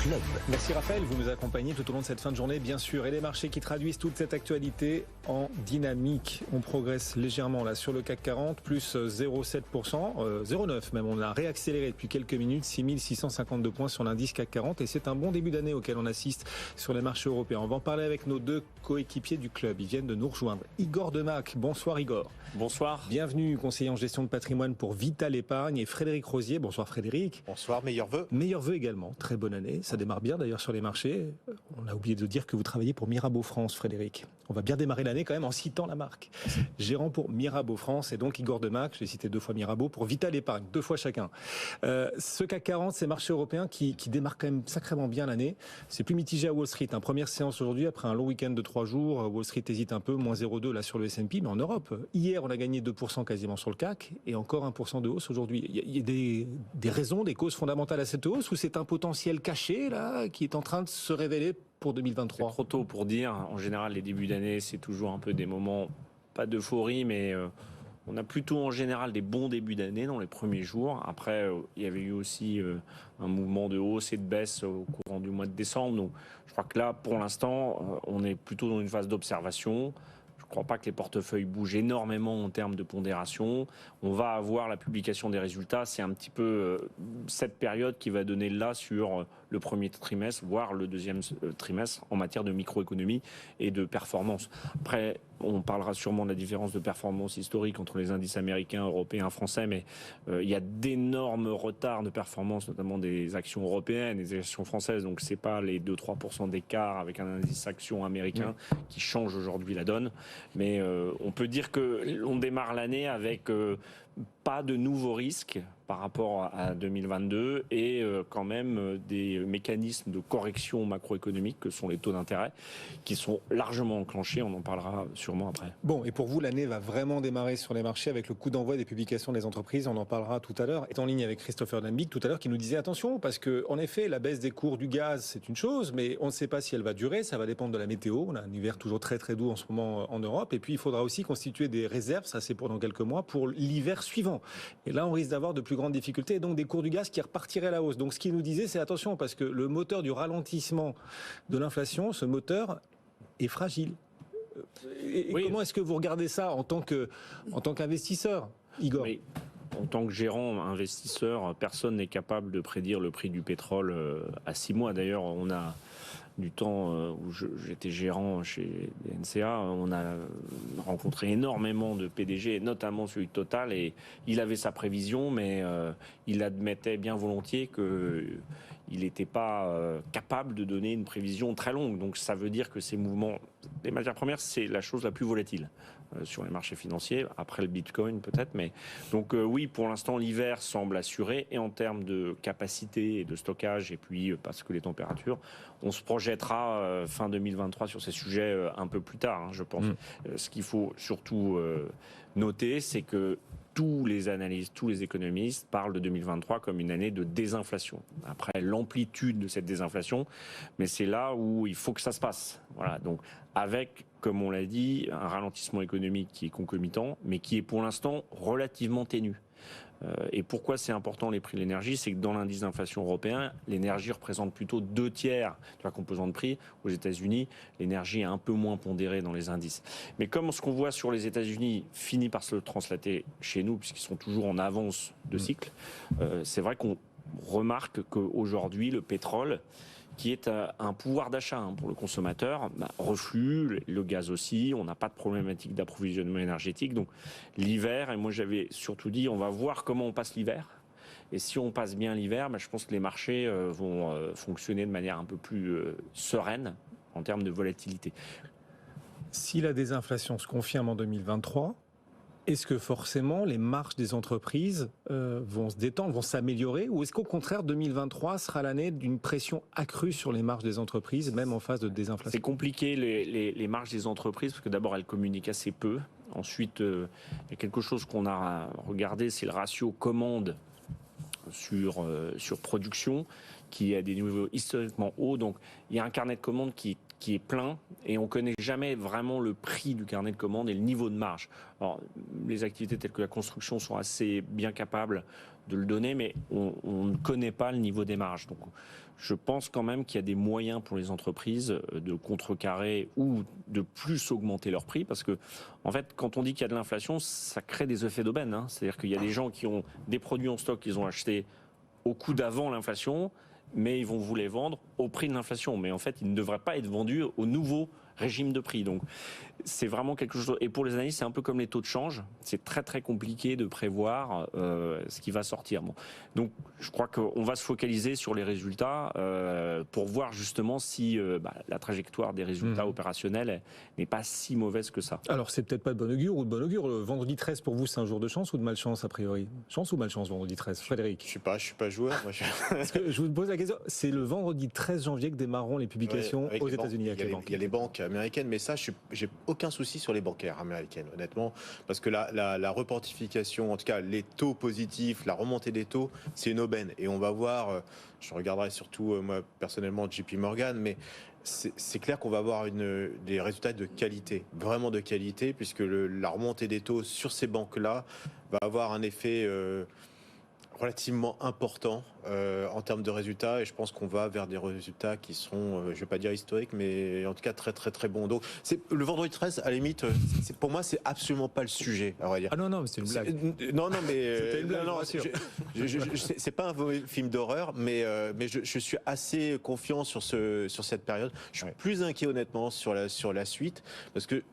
club. Merci Raphaël, vous nous accompagnez tout au long de cette fin de journée, bien sûr. Et les marchés qui traduisent toute cette actualité en dynamique. On progresse légèrement là sur le CAC 40, plus 0,7%, 0,9 même. On a réaccéléré depuis quelques minutes, 6652 points sur l'indice CAC 40. Et c'est un bon début d'année auquel on assiste sur les marchés européens. On va en parler avec nos deux coéquipiers du club. Ils viennent de nous rejoindre. Igor Demac, bonsoir Igor. Bonsoir. Bienvenue, conseiller en gestion de patrimoine pour Vital Épargne. Et Frédéric Rosier, bonsoir Frédéric. Bonsoir, meilleurs vœux. Meilleurs vœux également, très bonne année. Ça démarre bien d'ailleurs sur les marchés. On a oublié de dire que vous travaillez pour Mirabeau France, Frédéric. On va bien démarrer l'année quand même en citant la marque. Gérant pour Mirabeau France et donc Igor Demac, j'ai cité 2 fois Mirabeau, pour Vital Épargne, 2 fois chacun. Ce CAC 40, ces marchés européens qui démarrent quand même sacrément bien l'année. C'est plus mitigé à Wall Street. Première séance aujourd'hui, après un long week-end de 3 jours. Wall Street hésite un peu, moins 0,2 là sur le S&P, mais en Europe. Hier, on a gagné 2% quasiment sur le CAC et encore 1% de hausse aujourd'hui. Il y a des raisons, des causes fondamentales à cette hausse ou c'est un potentiel caché là qui est en train de se révéler pour 2023? C'est trop tôt pour dire. En général, les débuts d'année, c'est toujours un peu des moments, pas d'euphorie, mais on a plutôt en général des bons débuts d'année dans les premiers jours. Après, il y avait eu aussi un mouvement de hausse et de baisse au courant du mois de décembre. Donc, je crois que là, pour l'instant, on est plutôt dans une phase d'observation. Je ne crois pas que les portefeuilles bougent énormément en termes de pondération. On va avoir la publication des résultats. C'est un petit peu cette période qui va donner là sur le premier trimestre, voire le deuxième trimestre en matière de microéconomie et de performance. Après, on parlera sûrement de la différence de performance historique entre les indices américains, européens, français, mais il y a d'énormes retards de performance, notamment des actions européennes et des actions françaises. Donc, c'est pas les 2-3% d'écart avec un indice action américain qui change aujourd'hui la donne. Mais on peut dire que on démarre l'année avec pas de nouveaux risques par rapport à 2022 et quand même des mécanismes de correction macroéconomique que sont les taux d'intérêt qui sont largement enclenchés. On en parlera sûrement après. Bon, et pour vous, l'année va vraiment démarrer sur les marchés avec le coup d'envoi des publications des entreprises. On en parlera tout à l'heure. Est en ligne avec Christopher Danbig tout à l'heure qui nous disait attention parce que en effet, la baisse des cours du gaz, c'est une chose, mais on ne sait pas si elle va durer. Ça va dépendre de la météo. On a un hiver toujours très très doux en ce moment en Europe. Et puis, il faudra aussi constituer des réserves, ça c'est pour dans quelques mois, pour l'hiver suivant. Et là, on risque d'avoir de plus grandes difficultés et donc des cours du gaz qui repartiraient à la hausse. Donc, ce qu'il nous disait, c'est attention parce que le moteur du ralentissement de l'inflation, ce moteur est fragile. Et oui. Comment est-ce que vous regardez ça en tant qu'investisseur, Igor? Oui. En tant que gérant, investisseur, personne n'est capable de prédire le prix du pétrole à 6 mois. D'ailleurs, on a du temps où j'étais gérant chez NCA, on a rencontré énormément de PDG, notamment celui de Total, et il avait sa prévision, mais il admettait bien volontiers qu'il n'était pas capable de donner une prévision très longue. Donc ça veut dire que ces mouvements, les matières premières, c'est la chose la plus volatile sur les marchés financiers, après le Bitcoin peut-être, mais donc oui, pour l'instant l'hiver semble assuré, et en termes de capacité et de stockage, et puis parce que les températures, on se projettera fin 2023 sur ces sujets un peu plus tard, je pense. Ce qu'il faut surtout noter, c'est que tous les analystes, tous les économistes parlent de 2023 comme une année de désinflation. Après l'amplitude de cette désinflation, mais c'est là où il faut que ça se passe. Voilà. Donc avec, comme on l'a dit, un ralentissement économique qui est concomitant, mais qui est pour l'instant relativement ténu. Et pourquoi c'est important les prix de l'énergie? C'est que dans l'indice d'inflation européen, l'énergie représente plutôt 2/3 de la composante prix. Aux États-Unis, l'énergie est un peu moins pondérée dans les indices. Mais comme ce qu'on voit sur les États-Unis finit par se translater chez nous, puisqu'ils sont toujours en avance de cycle, c'est vrai qu'on remarque qu'aujourd'hui, le pétrole, qui est un pouvoir d'achat pour le consommateur, reflue, le gaz aussi, on n'a pas de problématique d'approvisionnement énergétique. Donc l'hiver, et moi j'avais surtout dit, on va voir comment on passe l'hiver. Et si on passe bien l'hiver, je pense que les marchés vont fonctionner de manière un peu plus sereine en termes de volatilité. Si la désinflation se confirme en 2023, est-ce que forcément les marges des entreprises vont se détendre, vont s'améliorer, ou est-ce qu'au contraire 2023 sera l'année d'une pression accrue sur les marges des entreprises, même en phase de désinflation? C'est compliqué les marges des entreprises parce que d'abord elles communiquent assez peu. Ensuite, il y a quelque chose qu'on a regardé, c'est le ratio commande sur production qui est à des niveaux historiquement hauts. Donc il y a un carnet de commandes qui est qui est plein et on connaît jamais vraiment le prix du carnet de commandes et le niveau de marge. Alors, les activités telles que la construction sont assez bien capables de le donner, mais on ne connaît pas le niveau des marges. Donc, je pense quand même qu'il y a des moyens pour les entreprises de contrecarrer ou de plus augmenter leur prix, parce que, en fait, quand on dit qu'il y a de l'inflation, ça crée des effets d'aubaine, hein. C'est-à-dire qu'il y a des gens qui ont des produits en stock qu'ils ont achetés au coût d'avant l'inflation, mais ils vont vous les vendre au prix de l'inflation. Mais en fait, ils ne devraient pas être vendus au nouveau régime de prix. Donc, c'est vraiment quelque chose. Et pour les analystes, c'est un peu comme les taux de change. C'est très très compliqué de prévoir ce qui va sortir. Bon. Donc, je crois qu'on va se focaliser sur les résultats pour voir justement si la trajectoire des résultats opérationnels n'est pas si mauvaise que ça. Alors, c'est peut-être pas de bon augure ou de bon augure. Le vendredi 13, pour vous, c'est un jour de chance ou de malchance, a priori? Chance ou malchance, vendredi 13, Frédéric? Je suis pas joueur. Moi, Parce que je vous pose la question. C'est le vendredi 13 janvier que démarreront les publications aux États-Unis avec les banques. Il y a les banques américaines, mais ça, j'ai aucun souci sur les bancaires américaines, honnêtement, parce que la reportification, en tout cas les taux positifs, la remontée des taux, c'est une aubaine. Et on va voir, je regarderai surtout moi personnellement JP Morgan, mais c'est clair qu'on va avoir des résultats de qualité, vraiment de qualité, puisque la remontée des taux sur ces banques-là va avoir un effet relativement important en termes de résultats, et je pense qu'on va vers des résultats qui seront, je ne vais pas dire historiques, mais en tout cas très très très bons. Donc le vendredi 13, à la limite, pour moi, c'est absolument pas le sujet, à vrai dire. Ah non, non, mais c'est une blague. Non, mais c'était une blague, non, c'est pas un film d'horreur, mais je suis assez confiant sur cette période. Je suis plus inquiet honnêtement sur la suite, parce que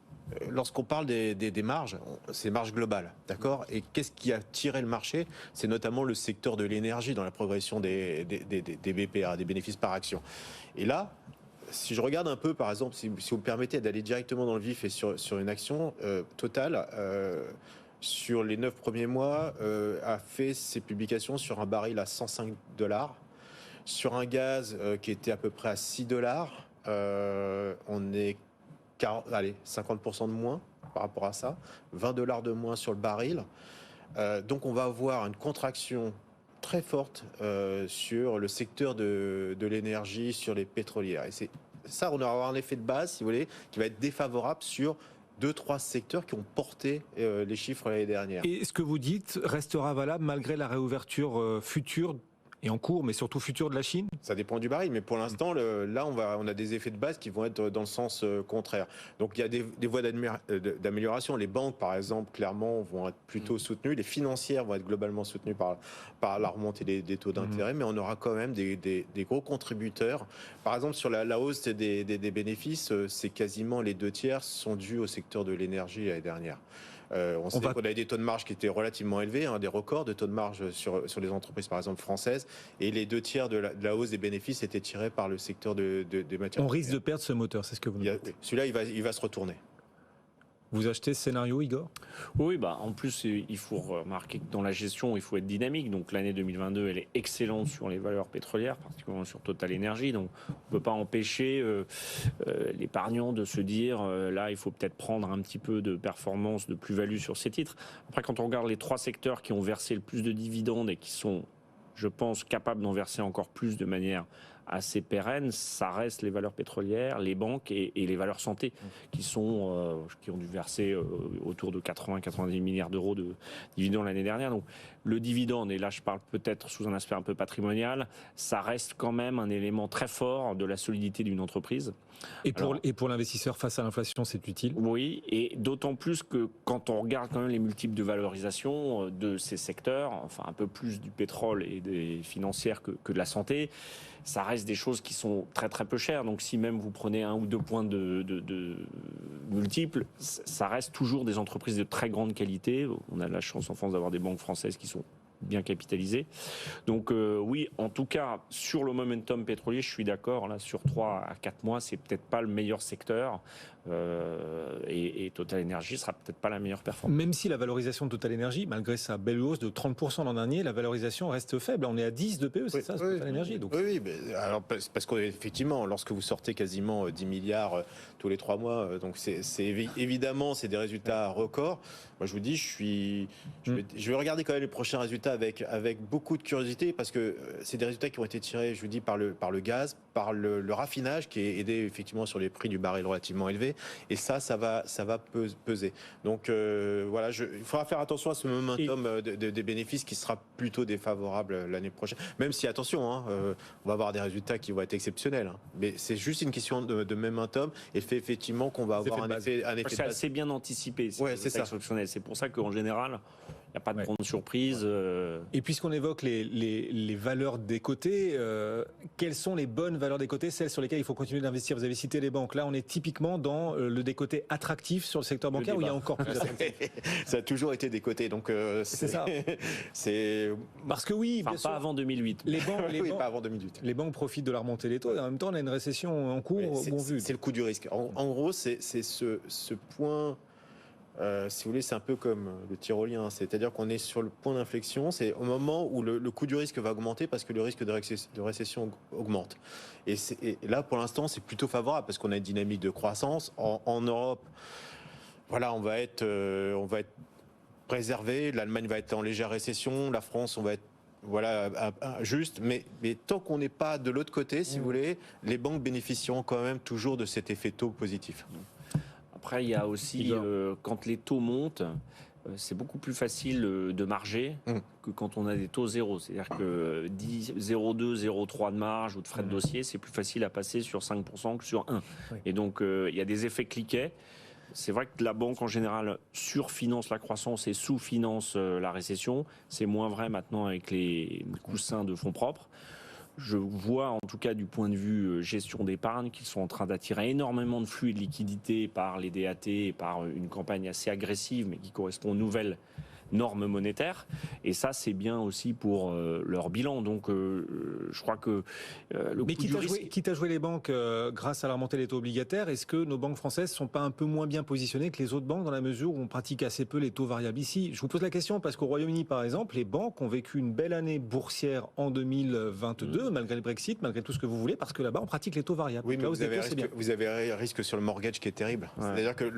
lorsqu'on parle des marges, c'est marges globales, d'accord? Et qu'est-ce qui a tiré le marché? C'est notamment le secteur de l'énergie dans la progression des BPA, des bénéfices par action. Et là, si je regarde un peu, par exemple, si vous me permettez d'aller directement dans le vif et sur une action, Total, sur les 9 premiers mois, a fait ses publications sur un baril à $105, sur un gaz qui était à peu près à $6. On est 50% de moins par rapport à ça, $20 de moins sur le baril. Donc on va avoir une contraction très forte sur le secteur de l'énergie, sur les pétrolières. Et c'est ça, on va avoir un effet de base, si vous voulez, qui va être défavorable sur 2-3 secteurs qui ont porté les chiffres l'année dernière. Et ce que vous dites restera valable malgré la réouverture future et en cours, mais surtout future de la Chine? Ça dépend du baril, mais pour l'instant, là, on a des effets de base qui vont être dans le sens contraire. Donc, il y a des voies d'amélioration. Les banques, par exemple, clairement, vont être plutôt soutenues. Les financières vont être globalement soutenues par la remontée des taux d'intérêt, mais on aura quand même des gros contributeurs. Par exemple, sur la hausse des bénéfices, c'est quasiment les 2/3 sont dus au secteur de l'énergie l'année dernière. On sait qu'on a des taux de marge qui étaient relativement élevés, des records de taux de marge sur les entreprises, par exemple, françaises, et les 2/3 de la hausse des bénéfices étaient tirés par le secteur des matières. On risque de perdre ce moteur, c'est ce que vous nous dites. Celui-là, il va se retourner. Vous achetez ce scénario, Igor? Oui, en plus, il faut remarquer que dans la gestion, il faut être dynamique. Donc l'année 2022, elle est excellente sur les valeurs pétrolières, particulièrement sur Total Energy. Donc on ne peut pas empêcher l'épargnant de se dire, là, il faut peut-être prendre un petit peu de performance, de plus-value sur ces titres. Après, quand on regarde les 3 secteurs qui ont versé le plus de dividendes et qui sont, je pense, capables d'en verser encore plus de manière assez pérenne, ça reste les valeurs pétrolières, les banques et les valeurs santé qui ont dû verser autour de 80-90 milliards d'euros de dividendes l'année dernière. Donc le dividende, et là je parle peut-être sous un aspect un peu patrimonial, ça reste quand même un élément très fort de la solidité d'une entreprise. Et pour l'investisseur face à l'inflation, c'est utile? Oui, et d'autant plus que quand on regarde quand même les multiples de valorisation de ces secteurs, enfin un peu plus du pétrole et des financières que de la santé, ça reste des choses qui sont très très peu chères. Donc si même vous prenez 1 ou 2 points de multiples, ça reste toujours des entreprises de très grande qualité. On a la chance en France d'avoir des banques françaises qui sont bien capitalisées. Donc oui, en tout cas, sur le momentum pétrolier, je suis d'accord. Là, sur 3 à 4 mois, c'est peut-être pas le meilleur secteur. Et Total Energy sera peut-être pas la meilleure performance. Même si la valorisation de Total Energy, malgré sa belle hausse de 30% l'an dernier, la valorisation reste faible. On est à 10 de PE, c'est ça, Total Energy. Donc. Oui, mais alors, parce qu'effectivement, lorsque vous sortez quasiment 10 milliards tous les 3 mois, donc évidemment, c'est des résultats records. Moi, je vous dis, je vais regarder quand même les prochains résultats avec beaucoup de curiosité parce que c'est des résultats qui ont été tirés, je vous dis, par le gaz, par le raffinage qui est aidé effectivement sur les prix du baril relativement élevés. Et ça va peser. Donc voilà, il faudra faire attention à ce momentum des bénéfices qui sera plutôt défavorable l'année prochaine. Même si, attention, on va avoir des résultats qui vont être exceptionnels. Mais c'est juste une question de momentum et fait effectivement qu'on va avoir un effet de base. C'est assez bien anticipé. C'est ça. C'est pour ça qu'en général, il n'y a pas de grande surprise. Et puisqu'on évoque les valeurs des côtés, quelles sont les bonnes valeurs des côtés, celles sur lesquelles il faut continuer d'investir? Vous avez cité les banques. Là, on est typiquement dans le décoté attractif sur le secteur bancaire où il y a encore plus d'attractif. Ça a toujours été des côtés. Donc c'est ça. C'est parce que oui, bien sûr, pas avant 2008. Pas avant 2008. Les banques profitent de la remontée des taux et en même temps, on a une récession en cours. C'est le coût du risque. En gros, c'est ce point. Si vous voulez, c'est un peu comme le tyrolien, c'est-à-dire qu'on est sur le point d'inflexion, c'est au moment où le coût du risque va augmenter parce que le risque de récession augmente. Et là, pour l'instant, c'est plutôt favorable parce qu'on a une dynamique de croissance. En Europe, voilà, on va être préservé, l'Allemagne va être en légère récession, la France, on va être juste, mais tant qu'on n'est pas de l'autre côté, si vous voulez, les banques bénéficieront quand même toujours de cet effet taux positif. Après, il y a aussi, quand les taux montent, c'est beaucoup plus facile de marger que quand on a des taux zéro. C'est-à-dire que 0,2, 0,3 de marge ou de frais de dossier, c'est plus facile à passer sur 5% que sur 1. Oui. Et donc, il y a des effets cliquets. C'est vrai que la banque, en général, surfinance la croissance et sous-finance la récession. C'est moins vrai maintenant avec les coussins de fonds propres. Je vois, en tout cas du point de vue gestion d'épargne, qu'ils sont en train d'attirer énormément de flux et de liquidités par les DAT et par une campagne assez agressive, mais qui correspond aux nouvelles normes monétaires. Et ça, c'est bien aussi pour leur bilan. Donc, je crois que le mais coût du risque... quitte à jouer les banques grâce à la remontée des taux obligataires, est-ce que nos banques françaises sont pas un peu moins bien positionnées que les autres banques dans la mesure où on pratique assez peu les taux variables ici? Je vous pose la question parce qu'au Royaume-Uni, par exemple, les banques ont vécu une belle année boursière en 2022, malgré le Brexit, malgré tout ce que vous voulez, parce que là-bas, on pratique les taux variables. Oui, mais vous avez un risque sur le mortgage qui est terrible. Ouais. C'est-à-dire que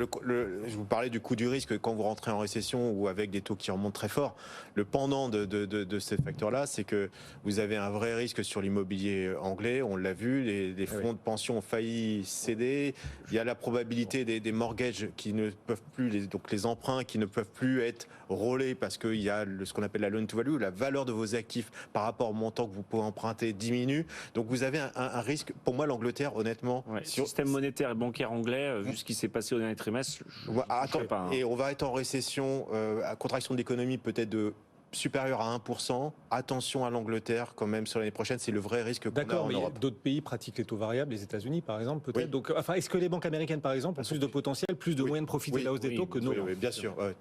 je vous parlais du coût du risque quand vous rentrez en récession ou avec des taux qui remontent très fort. Le pendant de ces facteurs-là, c'est que vous avez un vrai risque sur l'immobilier anglais. On l'a vu, les fonds de pension ont failli céder. Il y a la probabilité des mortgages qui ne peuvent plus, donc les emprunts qui ne peuvent plus être rollés parce qu'il y a ce qu'on appelle la loan to value, la valeur de vos actifs par rapport au montant que vous pouvez emprunter diminue. Donc vous avez un risque. Pour moi, l'Angleterre, honnêtement, système monétaire et bancaire anglais, vu ce qui s'est passé au dernier trimestre, je sais pas. Et on va être en récession, à contraction de l'économie peut-être supérieur à 1%. Attention à l'Angleterre quand même sur l'année prochaine, c'est le vrai risque qu'on a en Europe. D'accord, mais d'autres pays pratiquent les taux variables, les États-Unis par exemple peut-être. Oui. Donc, est-ce que les banques américaines par exemple ont plus de potentiel, plus de moyens de profiter de la hausse des taux que nos banques? Oui, bien sûr. Ouais.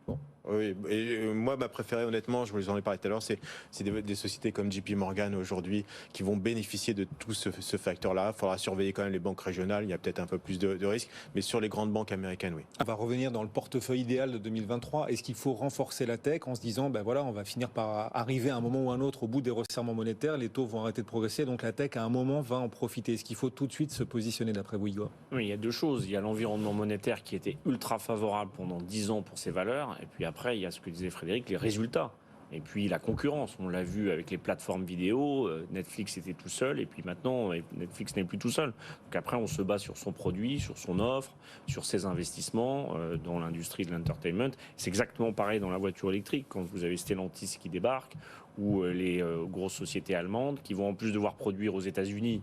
Bon. Oui, et moi, ma préférée, honnêtement, je vous en ai parlé tout à l'heure, c'est des sociétés comme JP Morgan aujourd'hui qui vont bénéficier de tout ce facteur-là. Il faudra surveiller quand même les banques régionales, il y a peut-être un peu plus de risques, mais sur les grandes banques américaines, oui. On va revenir dans le portefeuille idéal de 2023. Est-ce qu'il faut renforcer la tech en se disant, ben voilà, on va finir par arriver à un moment ou un autre au bout des resserrements monétaires, les taux vont arrêter de progresser, donc la tech à un moment va en profiter. Est-ce qu'il faut tout de suite se positionner d'après vous, Igor? Oui, il y a deux choses. Il y a l'environnement monétaire qui était ultra favorable pendant 10 ans pour ces valeurs, et puis après, il y a ce que disait Frédéric, les résultats. Et puis la concurrence, on l'a vu avec les plateformes vidéo, Netflix était tout seul, et puis maintenant, Netflix n'est plus tout seul. Donc après, on se base sur son produit, sur son offre, sur ses investissements dans l'industrie de l'entertainment. C'est exactement pareil dans la voiture électrique, quand vous avez Stellantis qui débarque, ou les grosses sociétés allemandes qui vont en plus devoir produire aux États-Unis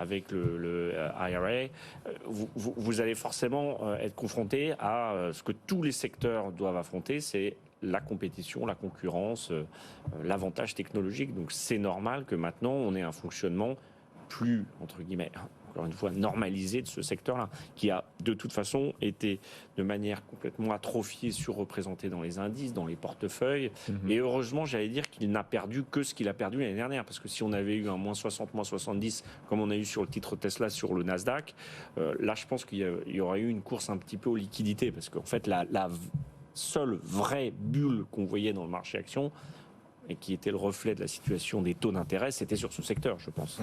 avec le IRA, vous allez forcément être confronté à ce que tous les secteurs doivent affronter, c'est la compétition, la concurrence, l'avantage technologique. Donc c'est normal que maintenant on ait un fonctionnement plus, entre guillemets, encore une fois, normalisé de ce secteur-là, qui a de toute façon été de manière complètement atrophiée, surreprésenté dans les indices, dans les portefeuilles. Et heureusement, j'allais dire qu'il n'a perdu que ce qu'il a perdu l'année dernière, parce que si on avait eu un moins 60, moins 70, comme on a eu sur le titre Tesla, sur le Nasdaq, là je pense qu'il y aurait eu une course un petit peu aux liquidités, parce qu'en fait la seule vraie bulle qu'on voyait dans le marché action, et qui était le reflet de la situation des taux d'intérêt, c'était sur ce secteur, je pense.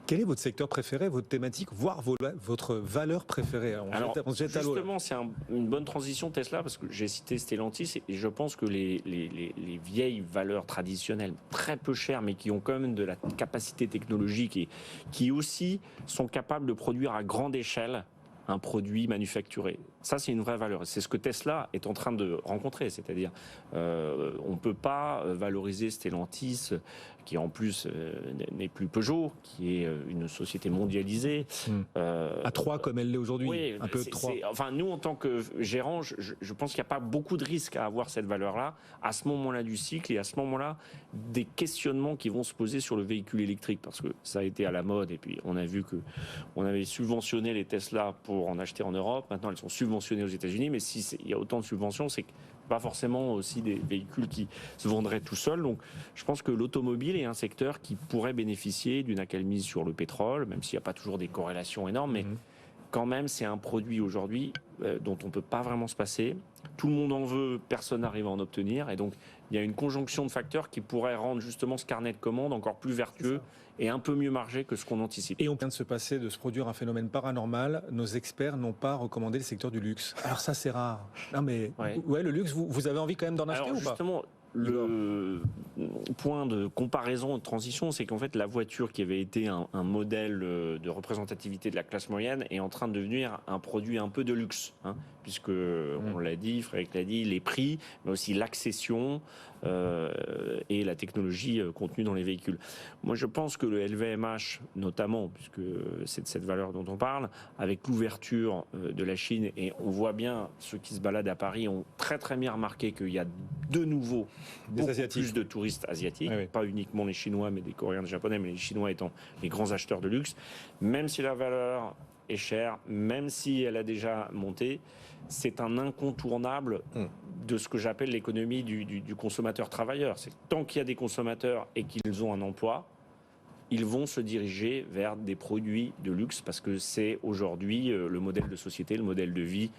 Quel est votre secteur préféré, votre thématique, voire votre valeur préférée? Alors, justement, c'est une bonne transition Tesla, parce que j'ai cité Stellantis, et je pense que les vieilles valeurs traditionnelles, très peu chères, mais qui ont quand même de la capacité technologique et qui aussi sont capables de produire à grande échelle un produit manufacturé. Ça, c'est une vraie valeur. C'est ce que Tesla est en train de rencontrer. C'est-à-dire, on ne peut pas valoriser Stellantis, qui en plus n'est plus Peugeot, qui est une société mondialisée. À 3 comme elle l'est aujourd'hui. Oui, un peu 3. Enfin, nous, en tant que gérants, je pense qu'il n'y a pas beaucoup de risques à avoir cette valeur-là, à ce moment-là du cycle, et à ce moment-là, des questionnements qui vont se poser sur le véhicule électrique, parce que ça a été à la mode, et puis on a vu qu'on avait subventionné les Tesla pour en acheter en Europe. Maintenant, elles sont subventionnées aux États-Unis, mais s'il y a autant de subventions, c'est pas forcément aussi des véhicules qui se vendraient tout seuls. Donc, je pense que l'automobile est un secteur qui pourrait bénéficier d'une accalmie sur le pétrole, même s'il n'y a pas toujours des corrélations énormes, mais quand même, c'est un produit aujourd'hui dont on ne peut pas vraiment se passer. Tout le monde en veut, personne n'arrive à en obtenir. Et donc, il y a une conjonction de facteurs qui pourrait rendre justement ce carnet de commandes encore plus vertueux et un peu mieux margé que ce qu'on anticipe. Et on vient de se produire un phénomène paranormal. Nos experts n'ont pas recommandé le secteur du luxe. Alors ça, c'est rare. Non mais, ouais, le luxe, vous avez envie quand même d'en acheter ou pas? Justement, le point de comparaison et de transition, c'est qu'en fait, la voiture qui avait été un modèle de représentativité de la classe moyenne est en train de devenir un produit un peu de luxe, puisque, on l'a dit, Frédéric l'a dit, les prix, mais aussi l'accession et la technologie contenue dans les véhicules. Moi, je pense que le LVMH, notamment, puisque c'est de cette valeur dont on parle, avec l'ouverture de la Chine, et on voit bien, ceux qui se baladent à Paris ont très très bien remarqué qu'il y a de nouveau beaucoup plus de touristes asiatiques, pas uniquement les Chinois, mais des Coréens, des Japonais, mais les Chinois étant les grands acheteurs de luxe. Même si la valeur est chère, même si elle a déjà monté, c'est un incontournable de ce que j'appelle l'économie du consommateur travailleur. C'est que tant qu'il y a des consommateurs et qu'ils ont un emploi, ils vont se diriger vers des produits de luxe, parce que c'est aujourd'hui le modèle de société, le modèle de vie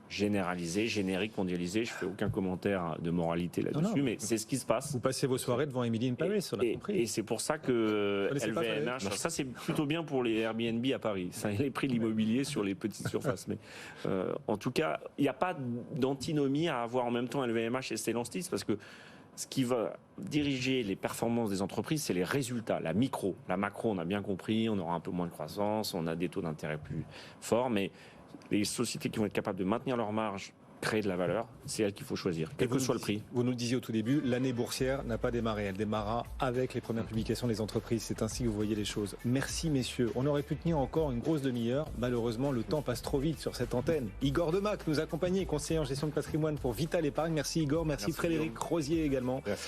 généralisé, générique, mondialisé. Je fais aucun commentaire de moralité là-dessus, mais c'est ce qui se passe. Vous passez vos soirées devant Emily in Paris, on a compris. Et c'est pour ça que LVMH, ça c'est plutôt bien pour les Airbnb à Paris. Ça, les prix de l'immobilier sur les petites surfaces. Mais en tout cas, il n'y a pas d'antinomie à avoir en même temps LVMH et Stellantis, parce que ce qui va diriger les performances des entreprises, c'est les résultats, la micro. La macro, on a bien compris, on aura un peu moins de croissance, on a des taux d'intérêt plus forts, mais les sociétés qui vont être capables de maintenir leur marge, créer de la valeur, c'est elles qu'il faut choisir, quel que soit le prix. Vous nous le disiez au tout début, l'année boursière n'a pas démarré. Elle démarrera avec les premières publications des entreprises. C'est ainsi que vous voyez les choses. Merci messieurs. On aurait pu tenir encore une grosse demi-heure. Malheureusement, le temps passe trop vite sur cette antenne. Igor Demac nous accompagnait, conseiller en gestion de patrimoine pour Vital Épargne. Merci Igor, merci Frédéric Rosier également. Merci.